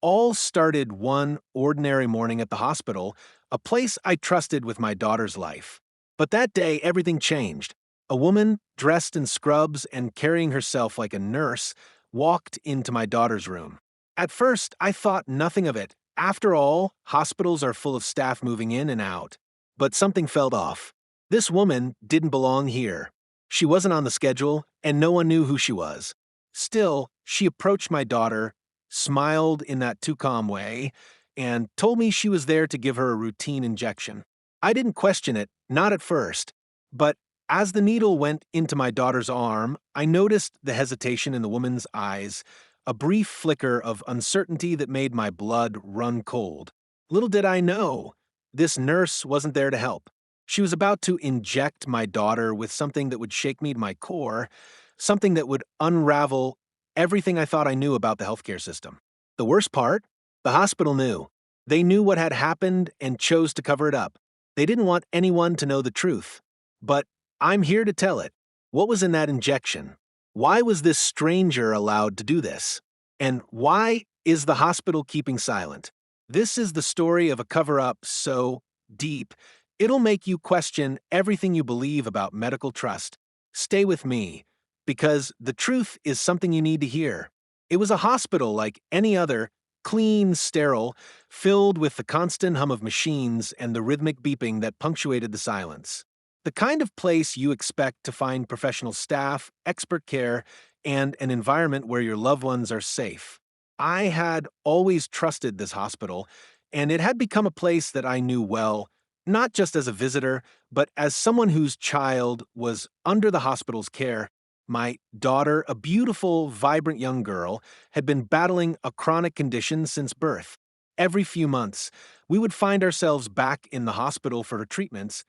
all started one ordinary morning at the hospital, a place I trusted with my daughter's life. But that day, everything changed. A woman, dressed in scrubs and carrying herself like a nurse, walked into my daughter's room. At first, I thought nothing of it. After all, hospitals are full of staff moving in and out. But something felt off. This woman didn't belong here. She wasn't on the schedule, and no one knew who she was. Still, she approached my daughter, smiled in that too calm way, and told me she was there to give her a routine injection. I didn't question it, not at first. But as the needle went into my daughter's arm, I noticed the hesitation in the woman's eyes, a brief flicker of uncertainty that made my blood run cold. Little did I know, this nurse wasn't there to help. She was about to inject my daughter with something that would shake me to my core, something that would unravel everything I thought I knew about the healthcare system. The worst part? The hospital knew. They knew what had happened and chose to cover it up. They didn't want anyone to know the truth. But I'm here to tell it. What was in that injection? Why was this stranger allowed to do this? And why is the hospital keeping silent? This is the story of a cover-up so deep, it'll make you question everything you believe about medical trust. Stay with me, because the truth is something you need to hear. It was a hospital like any other, clean, sterile, filled with the constant hum of machines and the rhythmic beeping that punctuated the silence. The kind of place you expect to find professional staff, expert care, and an environment where your loved ones are safe. I had always trusted this hospital, and it had become a place that I knew well, not just as a visitor, but as someone whose child was under the hospital's care. My daughter, a beautiful, vibrant young girl, had been battling a chronic condition since birth. Every few months, we would find ourselves back in the hospital for her treatments,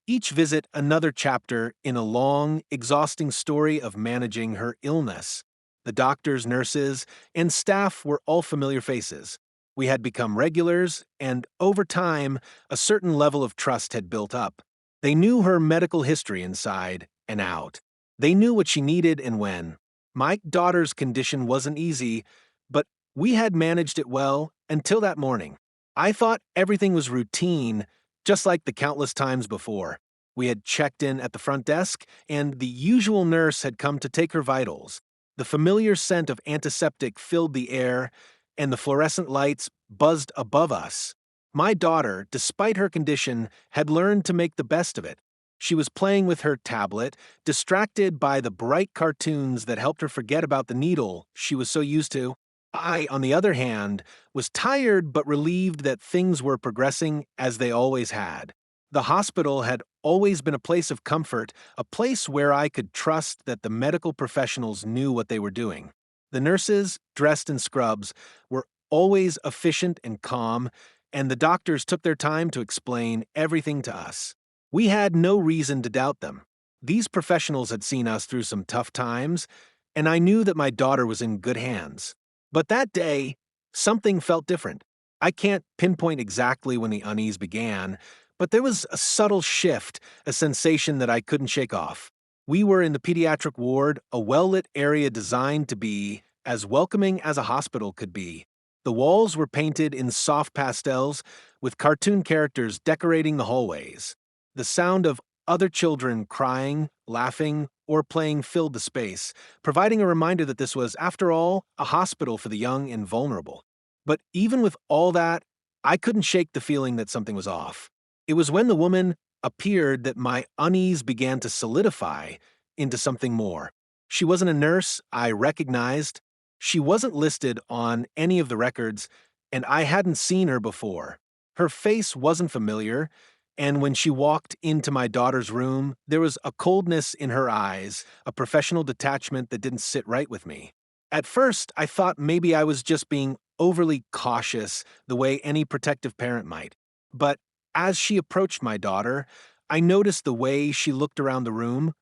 each visit another chapter in a long, exhausting story of managing her illness. The doctors, nurses, and staff were all familiar faces. We had become regulars, and over time, a certain level of trust had built up. They knew her medical history inside and out. They knew what she needed and when. My daughter's condition wasn't easy, but we had managed it well until that morning. I thought everything was routine, just like the countless times before. We had checked in at the front desk, and the usual nurse had come to take her vitals. The familiar scent of antiseptic filled the air, and the fluorescent lights buzzed above us. My daughter, despite her condition, had learned to make the best of it. She was playing with her tablet, distracted by the bright cartoons that helped her forget about the needle she was so used to. I, on the other hand, was tired but relieved that things were progressing as they always had. The hospital had always been a place of comfort, a place where I could trust that the medical professionals knew what they were doing. The nurses, dressed in scrubs, were always efficient and calm, and the doctors took their time to explain everything to us. We had no reason to doubt them. These professionals had seen us through some tough times, and I knew that my daughter was in good hands. But that day, something felt different. I can't pinpoint exactly when the unease began, but there was a subtle shift, a sensation that I couldn't shake off. We were in the pediatric ward, a well-lit area designed to be as welcoming as a hospital could be. The walls were painted in soft pastels, with cartoon characters decorating the hallways. The sound of other children crying, laughing, or playing filled the space, providing a reminder that this was, after all, a hospital for the young and vulnerable. But even with all that, I couldn't shake the feeling that something was off. It was when the woman appeared that my unease began to solidify into something more. She wasn't a nurse I recognized. She wasn't listed on any of the records, and I hadn't seen her before. Her face wasn't familiar, and when she walked into my daughter's room, there was a coldness in her eyes, a professional detachment that didn't sit right with me. At first, I thought maybe I was just being overly cautious, the way any protective parent might. But as she approached my daughter, I noticed the way she looked around the room,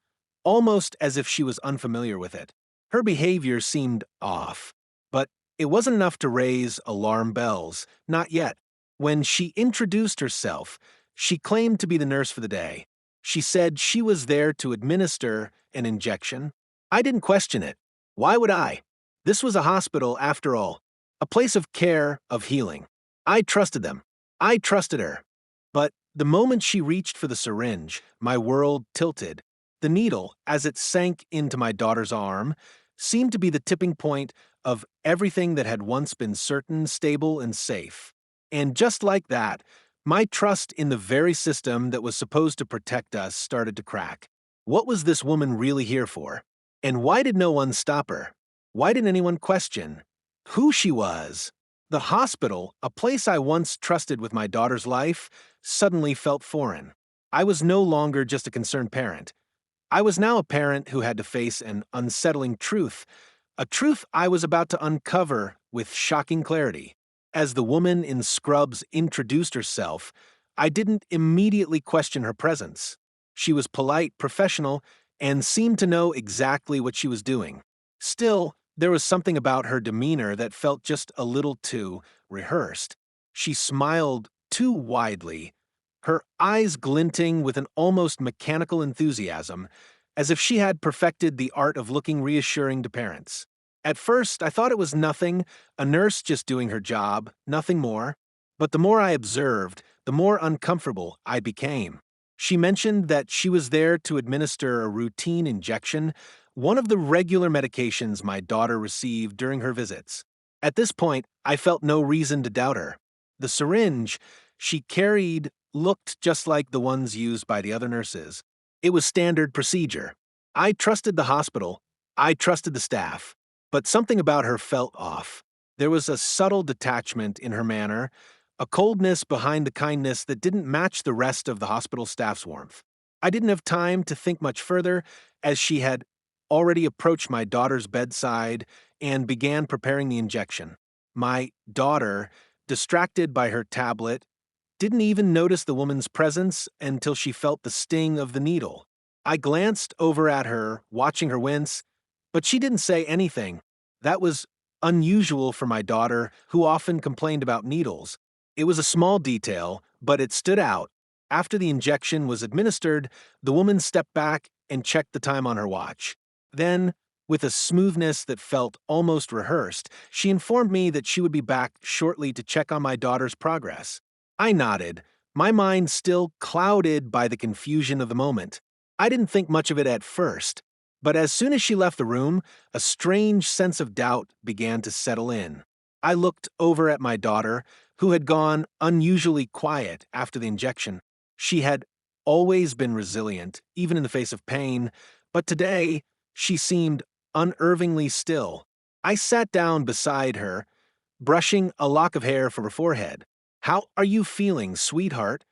almost as if she was unfamiliar with it. Her behavior seemed off, but it wasn't enough to raise alarm bells, not yet. When she introduced herself, she claimed to be the nurse for the day. She said she was there to administer an injection. I didn't question it. Why would I? This was a hospital, after all. a place of care, of healing. I trusted them. I trusted her. But the moment she reached for the syringe, my world tilted. The needle, as it sank into my daughter's arm, seemed to be the tipping point of everything that had once been certain, stable, and safe. And just like that, my trust in the very system that was supposed to protect us started to crack. What was this woman really here for? And why did no one stop her? Why didn't anyone question who she was? The hospital, a place I once trusted with my daughter's life, suddenly felt foreign. I was no longer just a concerned parent. I was now a parent who had to face an unsettling truth, a truth I was about to uncover with shocking clarity. As the woman in scrubs introduced herself, I didn't immediately question her presence. She was polite, professional, and seemed to know exactly what she was doing. Still, there was something about her demeanor that felt just a little too rehearsed. She smiled too widely, her eyes glinting with an almost mechanical enthusiasm, as if she had perfected the art of looking reassuring to parents. At first, I thought it was nothing, a nurse just doing her job, nothing more. But the more I observed, the more uncomfortable I became. She mentioned that she was there to administer a routine injection, one of the regular medications my daughter received during her visits. At this point, I felt no reason to doubt her. The syringe she carried looked just like the ones used by the other nurses. It was standard procedure. I trusted the hospital. I trusted the staff. But something about her felt off. There was a subtle detachment in her manner, a coldness behind the kindness that didn't match the rest of the hospital staff's warmth. I didn't have time to think much further, as she had already approached my daughter's bedside and began preparing the injection. My daughter, distracted by her tablet, didn't even notice the woman's presence until she felt the sting of the needle. I glanced over at her, watching her wince, but she didn't say anything. That was unusual for my daughter, who often complained about needles. It was a small detail, but it stood out. After the injection was administered, the woman stepped back and checked the time on her watch. Then, with a smoothness that felt almost rehearsed, she informed me that she would be back shortly to check on my daughter's progress. I nodded, my mind still clouded by the confusion of the moment. I didn't think much of it at first, but as soon as she left the room, a strange sense of doubt began to settle in. I looked over at my daughter, who had gone unusually quiet after the injection. She had always been resilient, even in the face of pain, but today she seemed unnervingly still. I sat down beside her, brushing a lock of hair from her forehead. "How are you feeling, sweetheart?"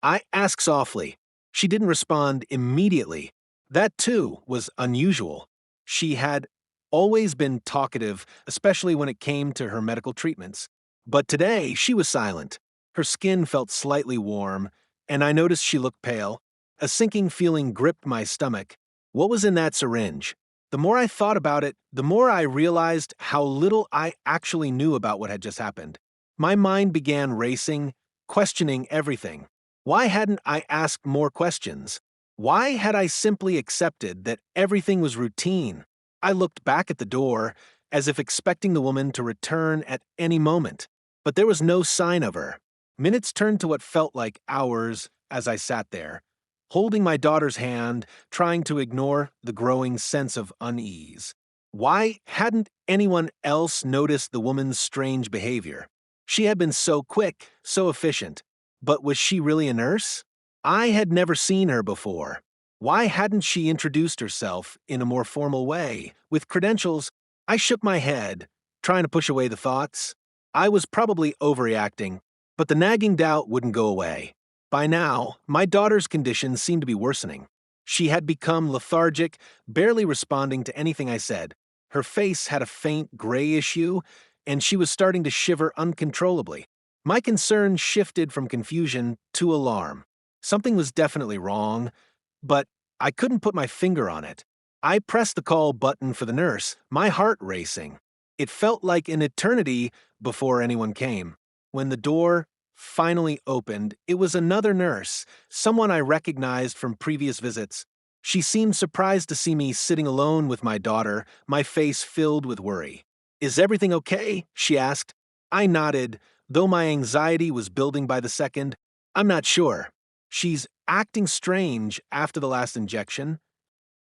I asked softly. She didn't respond immediately. That, too, was unusual. She had always been talkative, especially when it came to her medical treatments. But today, she was silent. Her skin felt slightly warm, and I noticed she looked pale. A sinking feeling gripped my stomach. What was in that syringe? The more I thought about it, the more I realized how little I actually knew about what had just happened. My mind began racing, questioning everything. Why hadn't I asked more questions? Why had I simply accepted that everything was routine? I looked back at the door, as if expecting the woman to return at any moment. But there was no sign of her. Minutes turned to what felt like hours as I sat there, holding my daughter's hand, trying to ignore the growing sense of unease. Why hadn't anyone else noticed the woman's strange behavior? She had been so quick, so efficient. But was she really a nurse? I had never seen her before. Why hadn't she introduced herself in a more formal way, with credentials? I shook my head, trying to push away the thoughts. I was probably overreacting, but the nagging doubt wouldn't go away. By now, my daughter's condition seemed to be worsening. She had become lethargic, barely responding to anything I said. Her face had a faint grayish hue, and she was starting to shiver uncontrollably. My concern shifted from confusion to alarm. Something was definitely wrong, but I couldn't put my finger on it. I pressed the call button for the nurse, my heart racing. It felt like an eternity before anyone came. When the door finally opened, it was another nurse, someone I recognized from previous visits. She seemed surprised to see me sitting alone with my daughter, my face filled with worry. "Is everything okay?" she asked. I nodded, though my anxiety was building by the second. I'm not sure. She's acting strange after the last injection.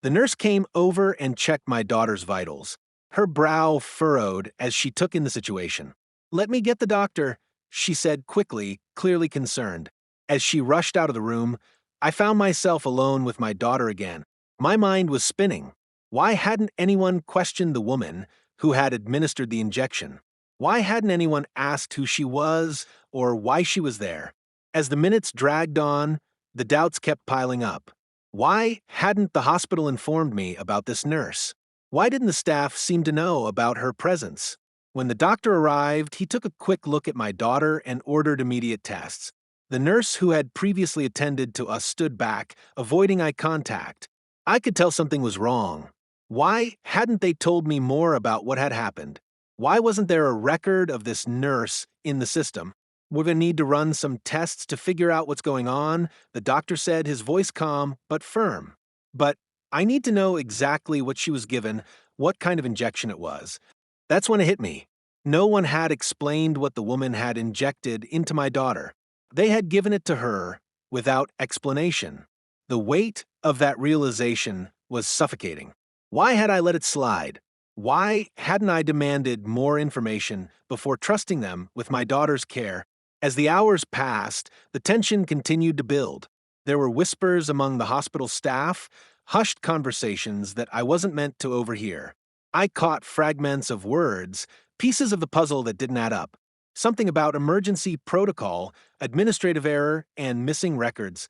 The nurse came over and checked my daughter's vitals. Her brow furrowed as she took in the situation. Let me get the doctor, she said quickly, clearly concerned. As she rushed out of the room, I found myself alone with my daughter again. My mind was spinning. Why hadn't anyone questioned the woman who had administered the injection? Why hadn't anyone asked who she was or why she was there? As the minutes dragged on, the doubts kept piling up. Why hadn't the hospital informed me about this nurse? Why didn't the staff seem to know about her presence? When the doctor arrived, he took a quick look at my daughter and ordered immediate tests. The nurse who had previously attended to us stood back, avoiding eye contact. I could tell something was wrong. Why hadn't they told me more about what had happened? Why wasn't there a record of this nurse in the system? We're going to need to run some tests to figure out what's going on, the doctor said, his voice calm but firm. But I need to know exactly what she was given, what kind of injection it was. That's when it hit me. No one had explained what the woman had injected into my daughter. They had given it to her without explanation. The weight of that realization was suffocating. Why had I let it slide? Why hadn't I demanded more information before trusting them with my daughter's care? As the hours passed, the tension continued to build. There were whispers among the hospital staff, hushed conversations that I wasn't meant to overhear. I caught fragments of words, pieces of the puzzle that didn't add up. Something about emergency protocol, administrative error, and missing records.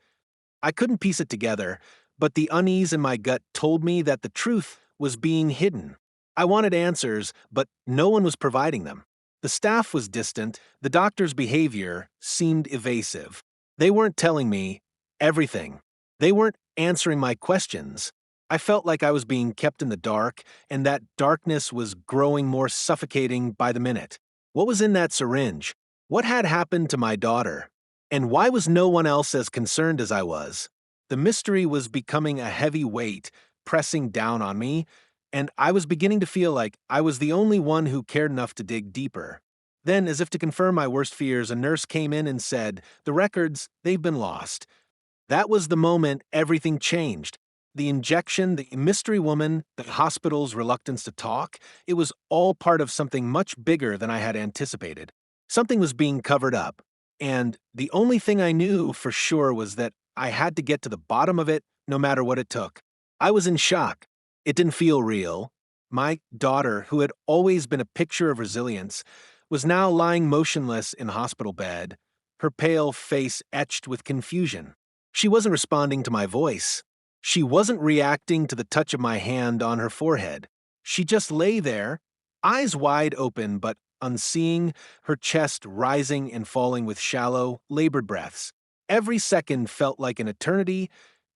I couldn't piece it together, but the unease in my gut told me that the truth was being hidden. I wanted answers, but no one was providing them. The staff was distant, the doctor's behavior seemed evasive. They weren't telling me everything. They weren't answering my questions. I felt like I was being kept in the dark, and that darkness was growing more suffocating by the minute. What was in that syringe? What had happened to my daughter? And why was no one else as concerned as I was? The mystery was becoming a heavy weight, pressing down on me, and I was beginning to feel like I was the only one who cared enough to dig deeper. Then, as if to confirm my worst fears, a nurse came in and said, "The records, they've been lost." That was the moment everything changed. The injection, the mystery woman, the hospital's reluctance to talk, it was all part of something much bigger than I had anticipated. Something was being covered up, and the only thing I knew for sure was that I had to get to the bottom of it no matter what it took. I was in shock. It didn't feel real. My daughter, who had always been a picture of resilience, was now lying motionless in a hospital bed, her pale face etched with confusion. She wasn't responding to my voice. She wasn't reacting to the touch of my hand on her forehead. She just lay there, eyes wide open but unseeing, her chest rising and falling with shallow, labored breaths. Every second felt like an eternity,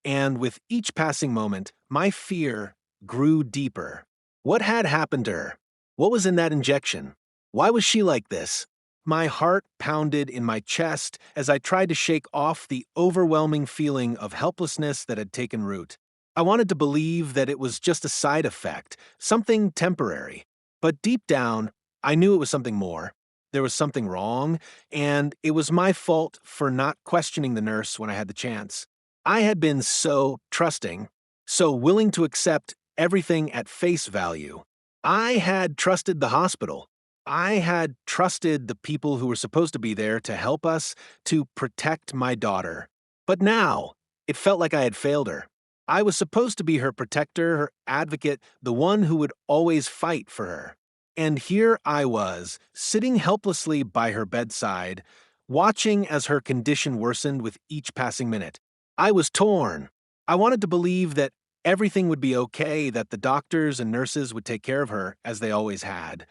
and with each passing moment, my fear grew deeper. What had happened to her? What was in that injection? Why was she like this? My heart pounded in my chest as I tried to shake off the overwhelming feeling of helplessness that had taken root. I wanted to believe that it was just a side effect, something temporary. But deep down, I knew it was something more. There was something wrong, and it was my fault for not questioning the nurse when I had the chance. I had been so trusting, so willing to accept everything at face value. I had trusted the hospital. I had trusted the people who were supposed to be there to help us, to protect my daughter. But now, it felt like I had failed her. I was supposed to be her protector, her advocate, the one who would always fight for her. And here I was, sitting helplessly by her bedside, watching as her condition worsened with each passing minute. I was torn. I wanted to believe that everything would be okay, that the doctors and nurses would take care of her, as they always had.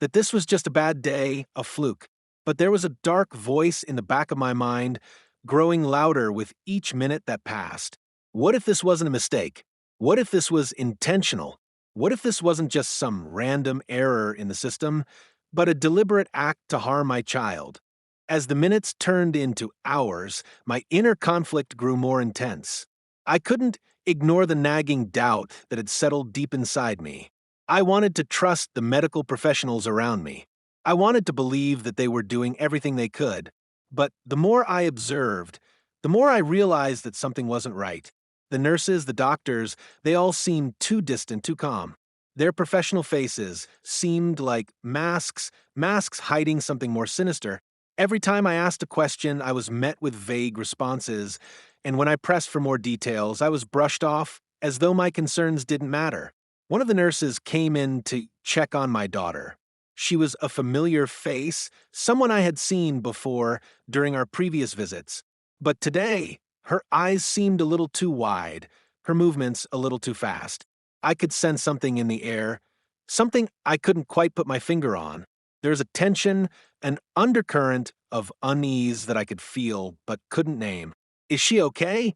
That this was just a bad day, a fluke. But there was a dark voice in the back of my mind, growing louder with each minute that passed. What if this wasn't a mistake? What if this was intentional? What if this wasn't just some random error in the system, but a deliberate act to harm my child? As the minutes turned into hours, my inner conflict grew more intense. I couldn't ignore the nagging doubt that had settled deep inside me. I wanted to trust the medical professionals around me. I wanted to believe that they were doing everything they could, but the more I observed, the more I realized that something wasn't right. The nurses, the doctors, they all seemed too distant, too calm. Their professional faces seemed like masks hiding something more sinister. Every time I asked a question, I was met with vague responses, and when I pressed for more details, I was brushed off as though my concerns didn't matter. One of the nurses came in to check on my daughter. She was a familiar face, someone I had seen before during our previous visits. But today, her eyes seemed a little too wide, her movements a little too fast. I could sense something in the air, something I couldn't quite put my finger on. There's a tension, an undercurrent of unease that I could feel but couldn't name. Is she okay?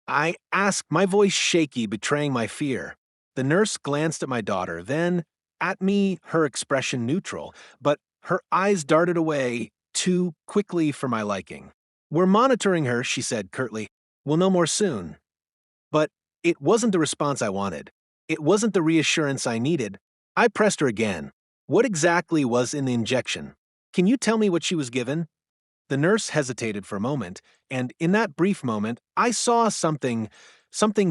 I asked, my voice shaky, betraying my fear. The nurse glanced at my daughter, then at me, her expression neutral, but her eyes darted away too quickly for my liking. We're monitoring her, she said curtly. We'll know more soon. But it wasn't the response I wanted. It wasn't the reassurance I needed. I pressed her again. What exactly was in the injection? Can you tell me what she was given? The nurse hesitated for a moment, and in that brief moment, I saw something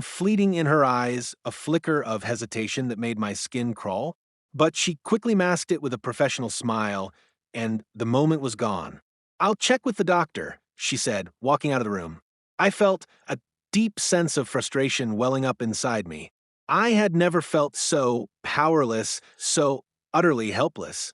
fleeting in her eyes, a flicker of hesitation that made my skin crawl. But she quickly masked it with a professional smile, and the moment was gone. I'll check with the doctor, she said, walking out of the room. I felt a deep sense of frustration welling up inside me. I had never felt so powerless, so utterly helpless.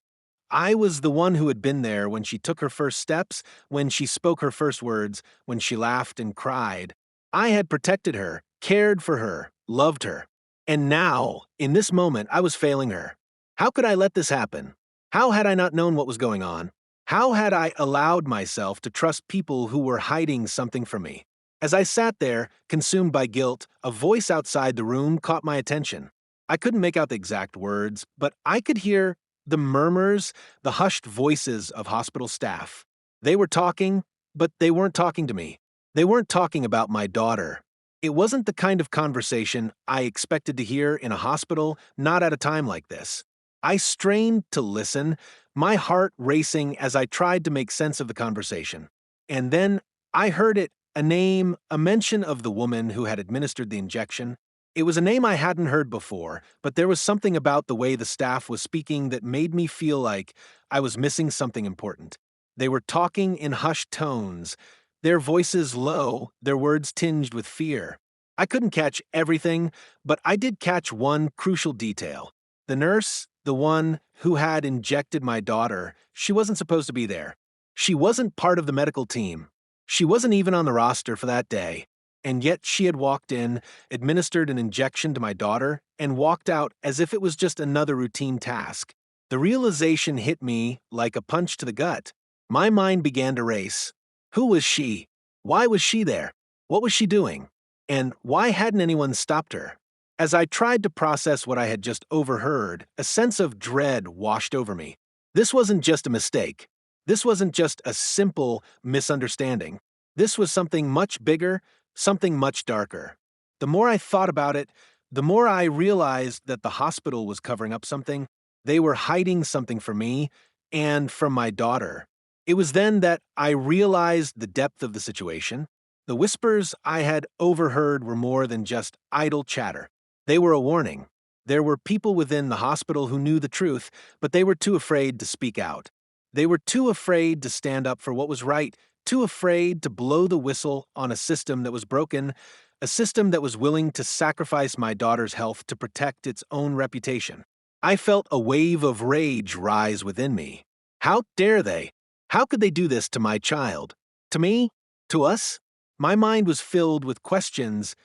I was the one who had been there when she took her first steps, when she spoke her first words, when she laughed and cried. I had protected her, cared for her, loved her. And now, in this moment, I was failing her. How could I let this happen? How had I not known what was going on? How had I allowed myself to trust people who were hiding something from me? As I sat there, consumed by guilt, a voice outside the room caught my attention. I couldn't make out the exact words, but I could hear the murmurs, the hushed voices of hospital staff. They were talking, but they weren't talking to me. They weren't talking about my daughter. It wasn't the kind of conversation I expected to hear in a hospital, not at a time like this. I strained to listen, my heart racing as I tried to make sense of the conversation. And then I heard it, a name, a mention of the woman who had administered the injection. It was a name I hadn't heard before, but there was something about the way the staff was speaking that made me feel like I was missing something important. They were talking in hushed tones, their voices low, their words tinged with fear. I couldn't catch everything, but I did catch one crucial detail. The nurse, the one who had injected my daughter, she wasn't supposed to be there. She wasn't part of the medical team. She wasn't even on the roster for that day. And yet she had walked in, administered an injection to my daughter, and walked out as if it was just another routine task. The realization hit me like a punch to the gut. My mind began to race. Who was she? Why was she there? What was she doing? And why hadn't anyone stopped her? As I tried to process what I had just overheard, a sense of dread washed over me. This wasn't just a mistake. This wasn't just a simple misunderstanding. This was something much bigger, something much darker. The more I thought about it, the more I realized that the hospital was covering up something. They were hiding something from me and from my daughter. It was then that I realized the depth of the situation. The whispers I had overheard were more than just idle chatter. They were a warning. There were people within the hospital who knew the truth, but they were too afraid to speak out. They were too afraid to stand up for what was right, too afraid to blow the whistle on a system that was broken, a system that was willing to sacrifice my daughter's health to protect its own reputation. I felt a wave of rage rise within me. How dare they? How could they do this to my child? To me? To us? My mind was filled with questions,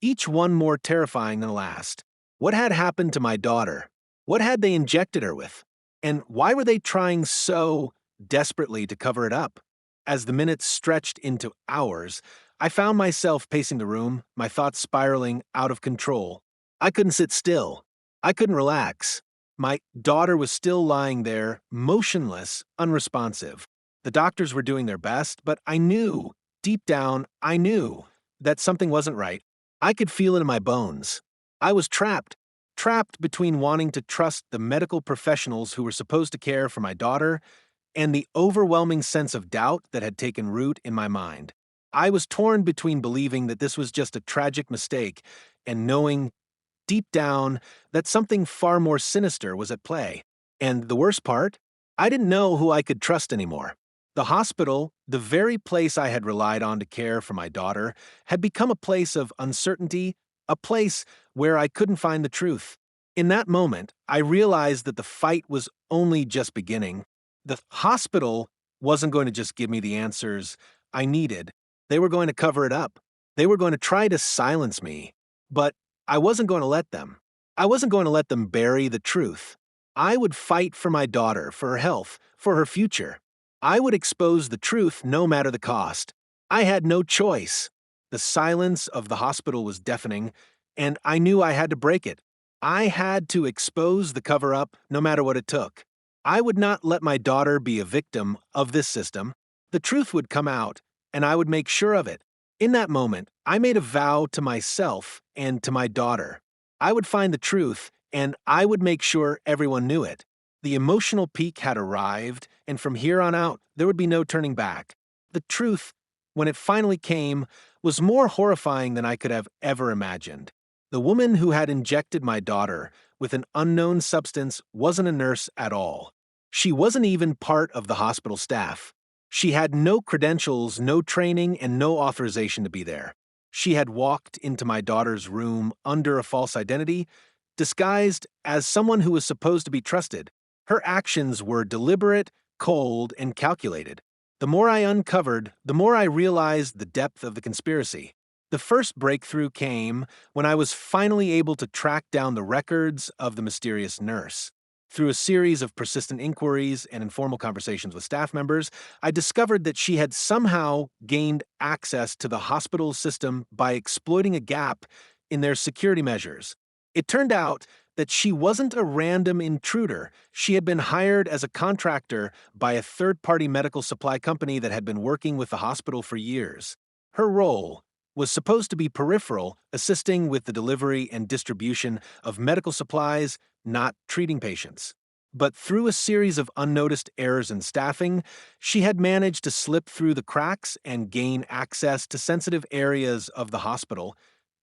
each one more terrifying than the last. What had happened to my daughter? What had they injected her with? And why were they trying so desperately to cover it up? As the minutes stretched into hours, I found myself pacing the room, my thoughts spiraling out of control. I couldn't sit still. I couldn't relax. My daughter was still lying there, motionless, unresponsive. The doctors were doing their best, but I knew, deep down, I knew that something wasn't right. I could feel it in my bones. I was trapped, trapped between wanting to trust the medical professionals who were supposed to care for my daughter and the overwhelming sense of doubt that had taken root in my mind. I was torn between believing that this was just a tragic mistake and knowing deep down that something far more sinister was at play. And the worst part, I didn't know who I could trust anymore. The hospital, the very place I had relied on to care for my daughter, had become a place of uncertainty, a place where I couldn't find the truth. In that moment, I realized that the fight was only just beginning. The hospital wasn't going to just give me the answers I needed. They were going to cover it up. They were going to try to silence me. But I wasn't going to let them. I wasn't going to let them bury the truth. I would fight for my daughter, for her health, for her future. I would expose the truth no matter the cost. I had no choice. The silence of the hospital was deafening, and I knew I had to break it. I had to expose the cover-up no matter what it took. I would not let my daughter be a victim of this system. The truth would come out, and I would make sure of it. In that moment, I made a vow to myself and to my daughter. I would find the truth, and I would make sure everyone knew it. The emotional peak had arrived, and from here on out, there would be no turning back. The truth, when it finally came, was more horrifying than I could have ever imagined. The woman who had injected my daughter with an unknown substance wasn't a nurse at all. She wasn't even part of the hospital staff. She had no credentials, no training, and no authorization to be there. She had walked into my daughter's room under a false identity, disguised as someone who was supposed to be trusted. Her actions were deliberate, cold, and calculated. The more I uncovered, the more I realized the depth of the conspiracy. The first breakthrough came when I was finally able to track down the records of the mysterious nurse. Through a series of persistent inquiries and informal conversations with staff members, I discovered that she had somehow gained access to the hospital system by exploiting a gap in their security measures. It turned out that she wasn't a random intruder. She had been hired as a contractor by a third-party medical supply company that had been working with the hospital for years. Her role was supposed to be peripheral, assisting with the delivery and distribution of medical supplies, not treating patients. But through a series of unnoticed errors in staffing, she had managed to slip through the cracks and gain access to sensitive areas of the hospital,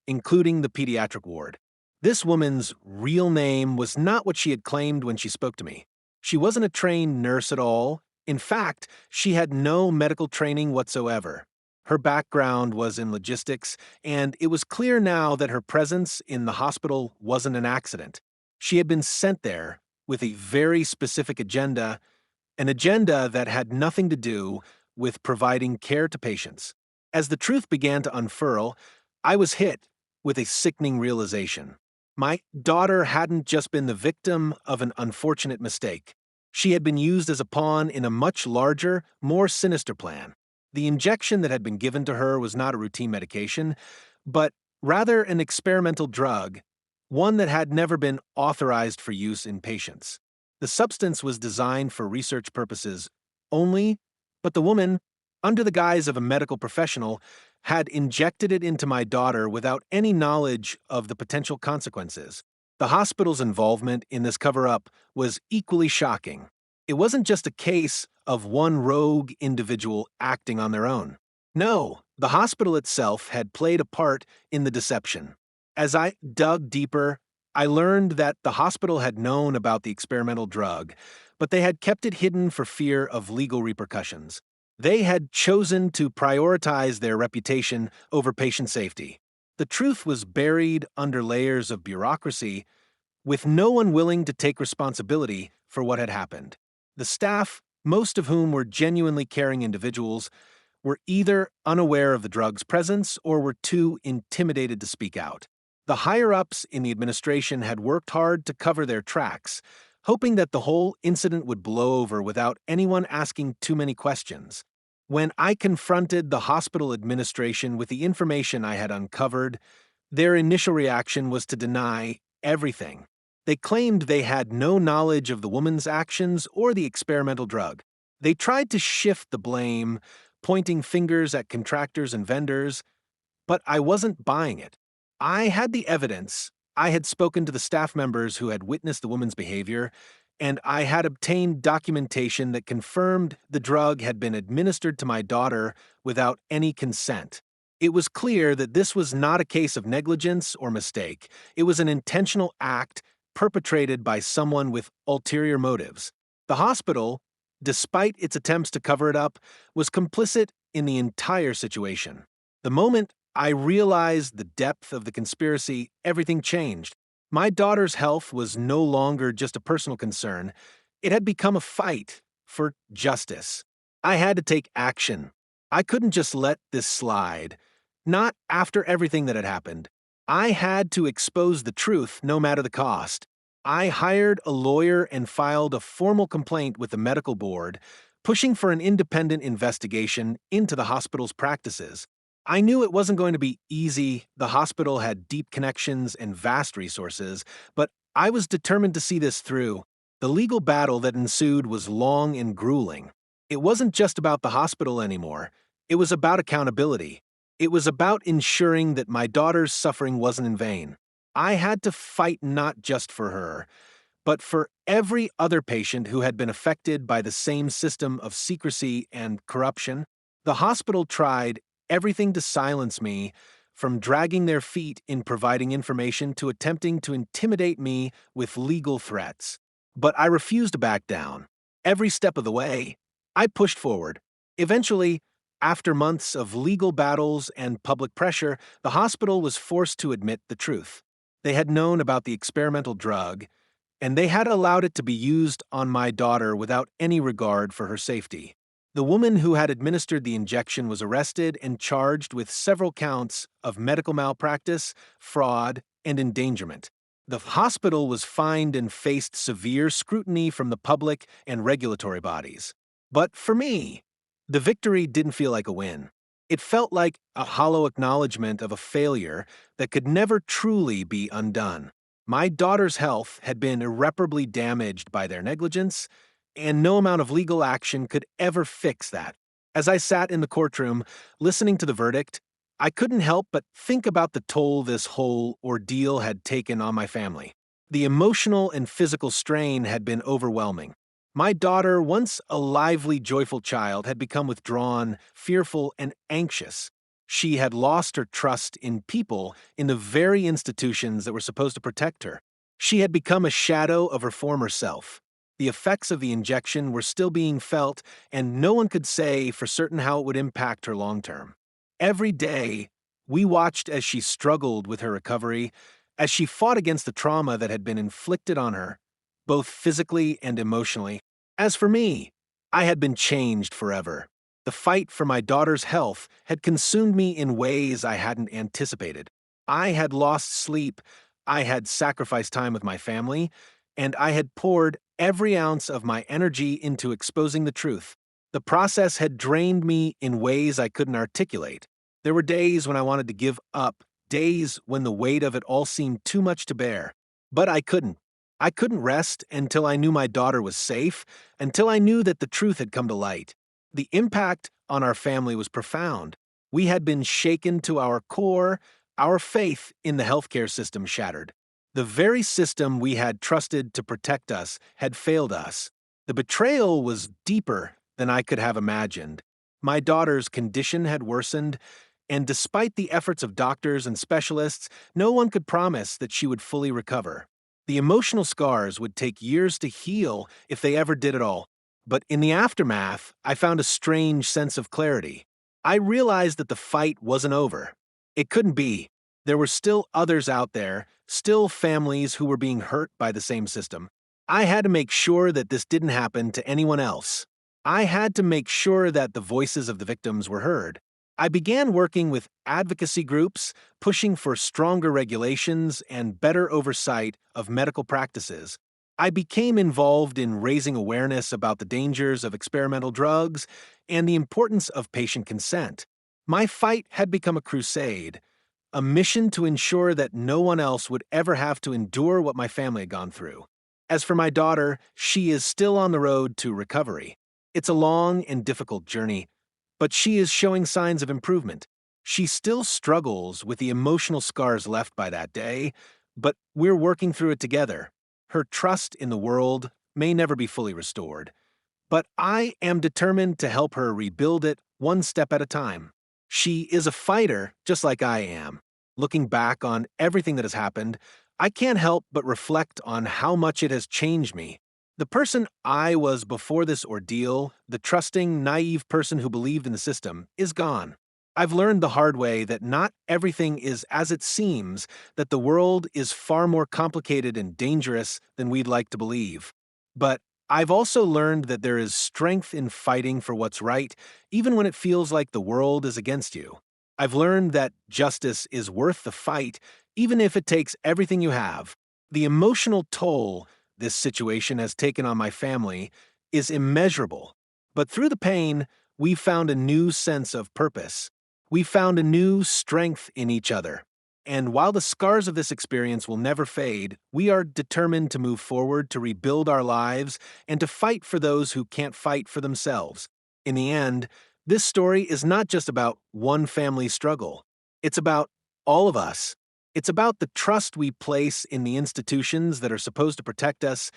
including the pediatric ward. This woman's real name was not what she had claimed when she spoke to me. She wasn't a trained nurse at all. In fact, she had no medical training whatsoever. Her background was in logistics, and it was clear now that her presence in the hospital wasn't an accident. She had been sent there with a very specific agenda, an agenda that had nothing to do with providing care to patients. As the truth began to unfurl, I was hit with a sickening realization. My daughter hadn't just been the victim of an unfortunate mistake. She had been used as a pawn in a much larger, more sinister plan. The injection that had been given to her was not a routine medication, but rather an experimental drug, one that had never been authorized for use in patients. The substance was designed for research purposes only, but the woman, under the guise of a medical professional, had injected it into my daughter without any knowledge of the potential consequences. The hospital's involvement in this cover-up was equally shocking. It wasn't just a case of one rogue individual acting on their own. No, the hospital itself had played a part in the deception. As I dug deeper, I learned that the hospital had known about the experimental drug, but they had kept it hidden for fear of legal repercussions. They had chosen to prioritize their reputation over patient safety. The truth was buried under layers of bureaucracy, with no one willing to take responsibility for what had happened. The staff, most of whom were genuinely caring individuals, were either unaware of the drug's presence or were too intimidated to speak out. The higher-ups in the administration had worked hard to cover their tracks, hoping that the whole incident would blow over without anyone asking too many questions. When I confronted the hospital administration with the information I had uncovered, their initial reaction was to deny everything. They claimed they had no knowledge of the woman's actions or the experimental drug. They tried to shift the blame, pointing fingers at contractors and vendors, but I wasn't buying it. I had the evidence, I had spoken to the staff members who had witnessed the woman's behavior, and I had obtained documentation that confirmed the drug had been administered to my daughter without any consent. It was clear that this was not a case of negligence or mistake. It was an intentional act perpetrated by someone with ulterior motives. The hospital, despite its attempts to cover it up, was complicit in the entire situation. The moment I realized the depth of the conspiracy, everything changed. My daughter's health was no longer just a personal concern. It had become a fight for justice. I had to take action. I couldn't just let this slide. Not after everything that had happened. I had to expose the truth no matter the cost. I hired a lawyer and filed a formal complaint with the medical board, pushing for an independent investigation into the hospital's practices. I knew it wasn't going to be easy. The hospital had deep connections and vast resources, but I was determined to see this through. The legal battle that ensued was long and grueling. It wasn't just about the hospital anymore. It was about accountability. It was about ensuring that my daughter's suffering wasn't in vain. I had to fight not just for her, but for every other patient who had been affected by the same system of secrecy and corruption. The hospital tried everything to silence me, from dragging their feet in providing information to attempting to intimidate me with legal threats. But I refused to back down. Every step of the way, I pushed forward. Eventually, after months of legal battles and public pressure, the hospital was forced to admit the truth. They had known about the experimental drug, and they had allowed it to be used on my daughter without any regard for her safety. The woman who had administered the injection was arrested and charged with several counts of medical malpractice, fraud, and endangerment. The hospital was fined and faced severe scrutiny from the public and regulatory bodies. But for me, the victory didn't feel like a win. It felt like a hollow acknowledgement of a failure that could never truly be undone. My daughter's health had been irreparably damaged by their negligence, and no amount of legal action could ever fix that. As I sat in the courtroom, listening to the verdict, I couldn't help but think about the toll this whole ordeal had taken on my family. The emotional and physical strain had been overwhelming. My daughter, once a lively, joyful child, had become withdrawn, fearful, and anxious. She had lost her trust in people, in the very institutions that were supposed to protect her. She had become a shadow of her former self. The effects of the injection were still being felt, and no one could say for certain how it would impact her long term. Every day, we watched as she struggled with her recovery, as she fought against the trauma that had been inflicted on her, both physically and emotionally. As for me, I had been changed forever. The fight for my daughter's health had consumed me in ways I hadn't anticipated. I had lost sleep, I had sacrificed time with my family, and I had poured every ounce of my energy into exposing the truth. The process had drained me in ways I couldn't articulate. There were days when I wanted to give up, days when the weight of it all seemed too much to bear. But I couldn't. I couldn't rest until I knew my daughter was safe, until I knew that the truth had come to light. The impact on our family was profound. We had been shaken to our core, our faith in the healthcare system shattered. The very system we had trusted to protect us had failed us. The betrayal was deeper than I could have imagined. My daughter's condition had worsened, and despite the efforts of doctors and specialists, no one could promise that she would fully recover. The emotional scars would take years to heal if they ever did at all. But in the aftermath, I found a strange sense of clarity. I realized that the fight wasn't over. It couldn't be. There were still others out there, still families who were being hurt by the same system. I had to make sure that this didn't happen to anyone else. I had to make sure that the voices of the victims were heard. I began working with advocacy groups, pushing for stronger regulations and better oversight of medical practices. I became involved in raising awareness about the dangers of experimental drugs and the importance of patient consent. My fight had become a crusade, a mission to ensure that no one else would ever have to endure what my family had gone through. As for my daughter, she is still on the road to recovery. It's a long and difficult journey, but she is showing signs of improvement. She still struggles with the emotional scars left by that day, but we're working through it together. Her trust in the world may never be fully restored, but I am determined to help her rebuild it one step at a time. She is a fighter, just like I am. Looking back on everything that has happened, I can't help but reflect on how much it has changed me. The person I was before this ordeal, the trusting, naive person who believed in the system, is gone. I've learned the hard way that not everything is as it seems, that the world is far more complicated and dangerous than we'd like to believe. But I've also learned that there is strength in fighting for what's right, even when it feels like the world is against you. I've learned that justice is worth the fight, even if it takes everything you have. The emotional toll this situation has taken on my family is immeasurable. But through the pain, we've found a new sense of purpose. We've found a new strength in each other. And while the scars of this experience will never fade, we are determined to move forward to rebuild our lives and to fight for those who can't fight for themselves. In the end, this story is not just about one family's struggle. It's about all of us. It's about the trust we place in the institutions that are supposed to protect us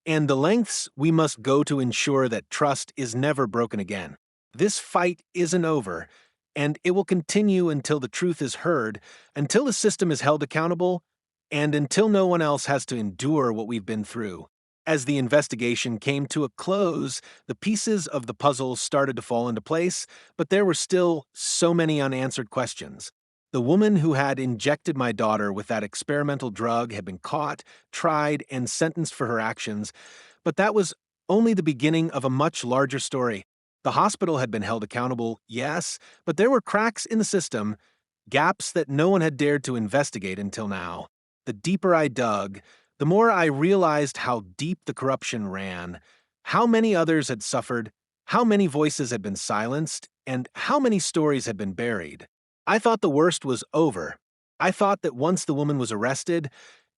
and the lengths we must go to ensure that trust is never broken again. This fight isn't over, and it will continue until the truth is heard, until the system is held accountable, and until no one else has to endure what we've been through. As the investigation came to a close, the pieces of the puzzle started to fall into place, but there were still so many unanswered questions. The woman who had injected my daughter with that experimental drug had been caught, tried, and sentenced for her actions, but that was only the beginning of a much larger story. The hospital had been held accountable, yes, but there were cracks in the system, gaps that no one had dared to investigate until now. The deeper I dug, the more I realized how deep the corruption ran, how many others had suffered, how many voices had been silenced, and how many stories had been buried. I thought the worst was over. I thought that once the woman was arrested,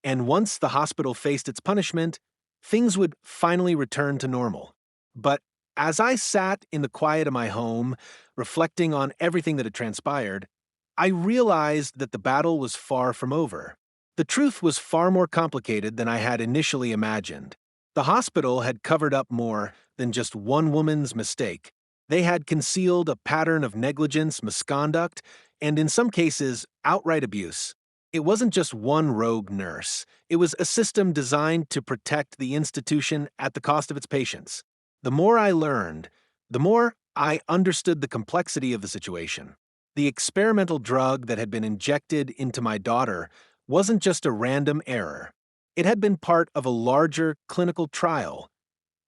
and once the hospital faced its punishment, things would finally return to normal. But as I sat in the quiet of my home, reflecting on everything that had transpired, I realized that the battle was far from over. The truth was far more complicated than I had initially imagined. The hospital had covered up more than just one woman's mistake. They had concealed a pattern of negligence, misconduct, and in some cases, outright abuse. It wasn't just one rogue nurse. It was a system designed to protect the institution at the cost of its patients. The more I learned, the more I understood the complexity of the situation. The experimental drug that had been injected into my daughter wasn't just a random error. It had been part of a larger clinical trial,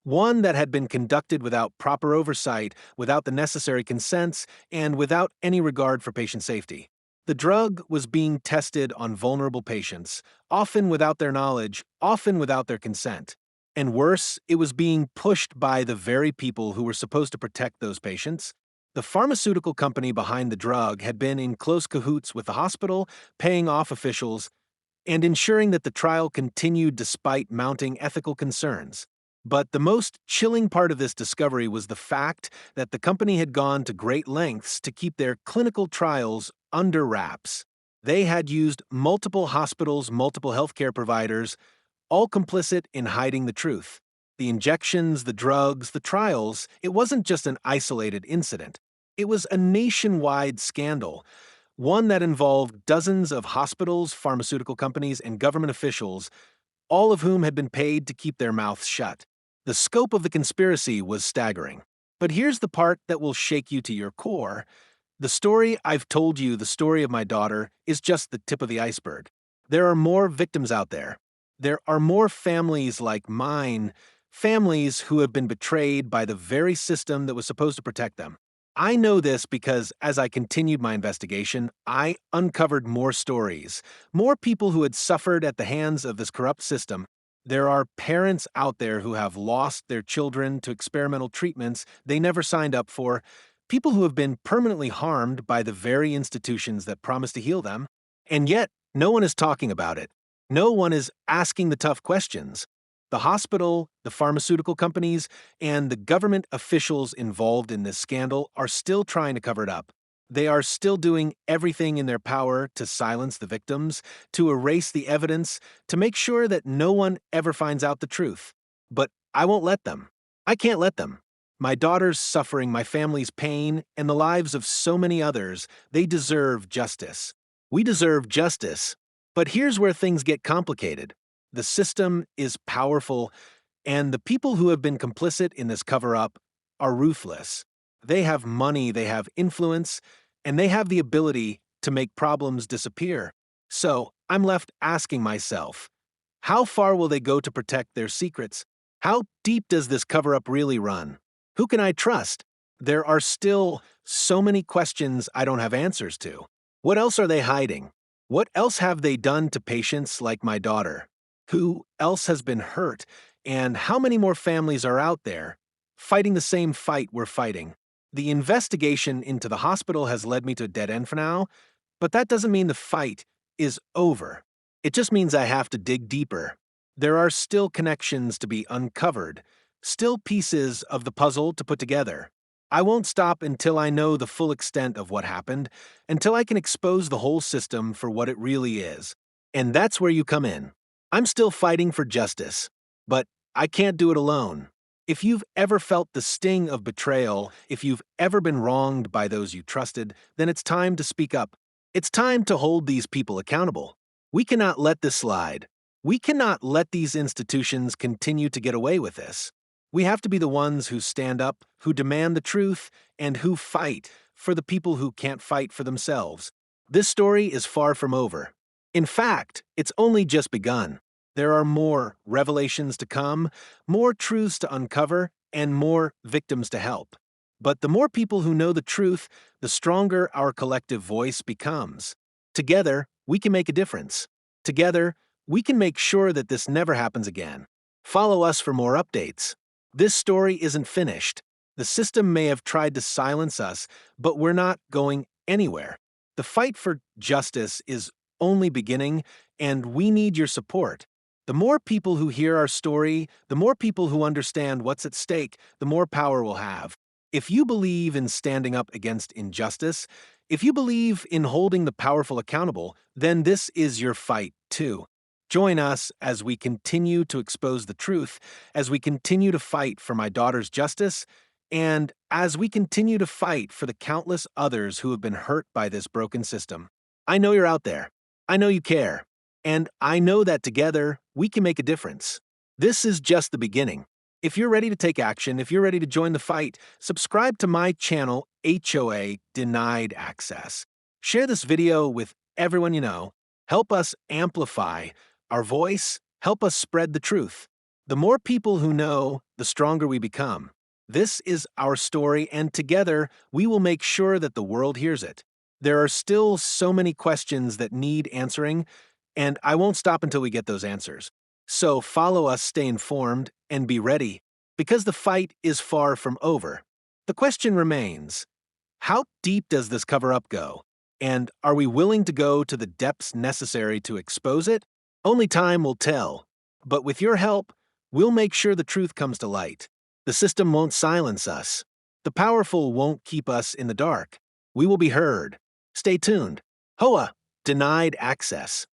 one that had been conducted without proper oversight, without the necessary consents, and without any regard for patient safety. The drug was being tested on vulnerable patients, often without their knowledge, often without their consent. And worse, it was being pushed by the very people who were supposed to protect those patients. The pharmaceutical company behind the drug had been in close cahoots with the hospital, paying off officials, and ensuring that the trial continued despite mounting ethical concerns. But the most chilling part of this discovery was the fact that the company had gone to great lengths to keep their clinical trials under wraps. They had used multiple hospitals, multiple healthcare providers, all complicit in hiding the truth. The injections, the drugs, the trials, it wasn't just an isolated incident. It was a nationwide scandal, one that involved dozens of hospitals, pharmaceutical companies, and government officials, all of whom had been paid to keep their mouths shut. The scope of the conspiracy was staggering. But here's the part that will shake you to your core. The story I've told you, the story of my daughter, is just the tip of the iceberg. There are more victims out there. There are more families like mine, families who have been betrayed by the very system that was supposed to protect them. I know this because as I continued my investigation, I uncovered more stories, more people who had suffered at the hands of this corrupt system. There are parents out there who have lost their children to experimental treatments they never signed up for, people who have been permanently harmed by the very institutions that promise to heal them, and yet no one is talking about it. No one is asking the tough questions. The hospital, the pharmaceutical companies, and the government officials involved in this scandal are still trying to cover it up. They are still doing everything in their power to silence the victims, to erase the evidence, to make sure that no one ever finds out the truth. But I won't let them. I can't let them. My daughter's suffering, my family's pain, and the lives of so many others, they deserve justice. We deserve justice. But here's where things get complicated. The system is powerful, and the people who have been complicit in this cover up are ruthless. They have money, they have influence, and they have the ability to make problems disappear. So I'm left asking myself, how far will they go to protect their secrets? How deep does this cover up really run? Who can I trust? There are still so many questions I don't have answers to. What else are they hiding? What else have they done to patients like my daughter? Who else has been hurt? And how many more families are out there fighting the same fight we're fighting? The investigation into the hospital has led me to a dead end for now, but that doesn't mean the fight is over. It just means I have to dig deeper. There are still connections to be uncovered, still pieces of the puzzle to put together. I won't stop until I know the full extent of what happened, until I can expose the whole system for what it really is. And that's where you come in. I'm still fighting for justice, but I can't do it alone. If you've ever felt the sting of betrayal, if you've ever been wronged by those you trusted, then it's time to speak up. It's time to hold these people accountable. We cannot let this slide. We cannot let these institutions continue to get away with this. We have to be the ones who stand up, who demand the truth, and who fight for the people who can't fight for themselves. This story is far from over. In fact, it's only just begun. There are more revelations to come, more truths to uncover, and more victims to help. But the more people who know the truth, the stronger our collective voice becomes. Together, we can make a difference. Together, we can make sure that this never happens again. Follow us for more updates. This story isn't finished. The system may have tried to silence us, but we're not going anywhere. The fight for justice is only beginning, and we need your support. The more people who hear our story, the more people who understand what's at stake, the more power we'll have. If you believe in standing up against injustice, if you believe in holding the powerful accountable, then this is your fight too. Join us as we continue to expose the truth, as we continue to fight for my daughter's justice, and as we continue to fight for the countless others who have been hurt by this broken system. I know you're out there. I know you care. And I know that together, we can make a difference. This is just the beginning. If you're ready to take action, if you're ready to join the fight, subscribe to my channel, HOA Denied Access. Share this video with everyone you know. Help us amplify our voice. Help us spread the truth. The more people who know, the stronger we become. This is our story, and together, we will make sure that the world hears it. There are still so many questions that need answering, and I won't stop until we get those answers. So follow us, stay informed, and be ready, because the fight is far from over. The question remains, how deep does this cover-up go? And are we willing to go to the depths necessary to expose it? Only time will tell. But with your help, we'll make sure the truth comes to light. The system won't silence us. The powerful won't keep us in the dark. We will be heard. Stay tuned. HOA Denied Access.